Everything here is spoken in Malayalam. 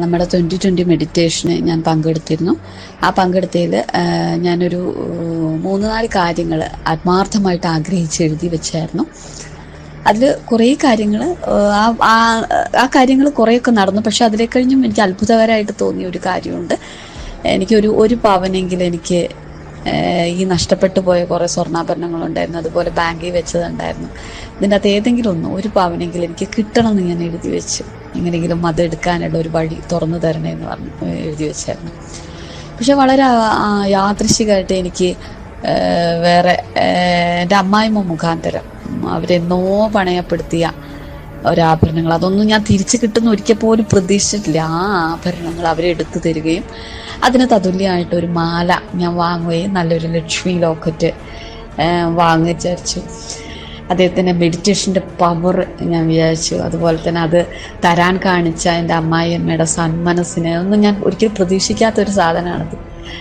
നമ്മുടെ 2020 മെഡിറ്റേഷന് ഞാൻ പങ്കെടുത്തിരുന്നു. ആ പങ്കെടുത്തതിൽ ഞാനൊരു 3-4 കാര്യങ്ങൾ ആത്മാർത്ഥമായിട്ട് ആഗ്രഹിച്ച് എഴുതി വെച്ചായിരുന്നു. അതിൽ കുറേ കാര്യങ്ങൾ ആ കാര്യങ്ങൾ കുറേയൊക്കെ നടന്നു. പക്ഷെ അതിലെ കഴിഞ്ഞും എനിക്ക് അത്ഭുതകരമായിട്ട് തോന്നിയ ഒരു കാര്യമുണ്ട്. ഒരു പവനെങ്കിലും എനിക്ക് ഈ നഷ്ടപ്പെട്ടു പോയ കുറേ സ്വർണ്ണാഭരണങ്ങളുണ്ടായിരുന്നു, അതുപോലെ ബാങ്കിൽ വെച്ചതുണ്ടായിരുന്നു. ഇതിൻ്റെ അകത്ത് ഏതെങ്കിലും ഒരു പവനെങ്കിലും എനിക്ക് കിട്ടണമെന്ന് ഞാൻ എഴുതി വെച്ചു. എങ്ങനെയെങ്കിലും അത് എടുക്കാനുള്ള ഒരു വഴി തുറന്നു തരണേന്ന് പറഞ്ഞ് എഴുതി വെച്ചായിരുന്നു. പക്ഷെ വളരെ യാദൃശ്ചികമായിട്ട് എനിക്ക് വേറെ എൻ്റെ അമ്മായിമ്മ മുഖാന്തരം അവരെന്നോ പണയപ്പെടുത്തിയ ഒരാഭരണങ്ങൾ, അതൊന്നും ഞാൻ തിരിച്ചു കിട്ടുന്ന ഒരിക്കൽ പോലും പ്രതീക്ഷിച്ചിട്ടില്ല. ആ ആഭരണങ്ങൾ അവരെടുത്തു തരികയും അതിന് തതുല്യമായിട്ട് ഒരു മാല ഞാൻ വാങ്ങുകയും നല്ലൊരു ലക്ഷ്മി ലോക്കറ്റ് വിചാരിച്ചു. അദ്ദേഹത്തിൻ്റെ മെഡിറ്റേഷൻ്റെ പവർ ഞാൻ വിചാരിച്ചു. അതുപോലെ തന്നെ അത് തരാൻ കാണിച്ച എൻ്റെ അമ്മായിയമ്മയുടെ സന്മനസ്സിനെ ഒന്നും ഞാൻ ഒരിക്കലും പ്രതീക്ഷിക്കാത്തൊരു സാധനമാണത്.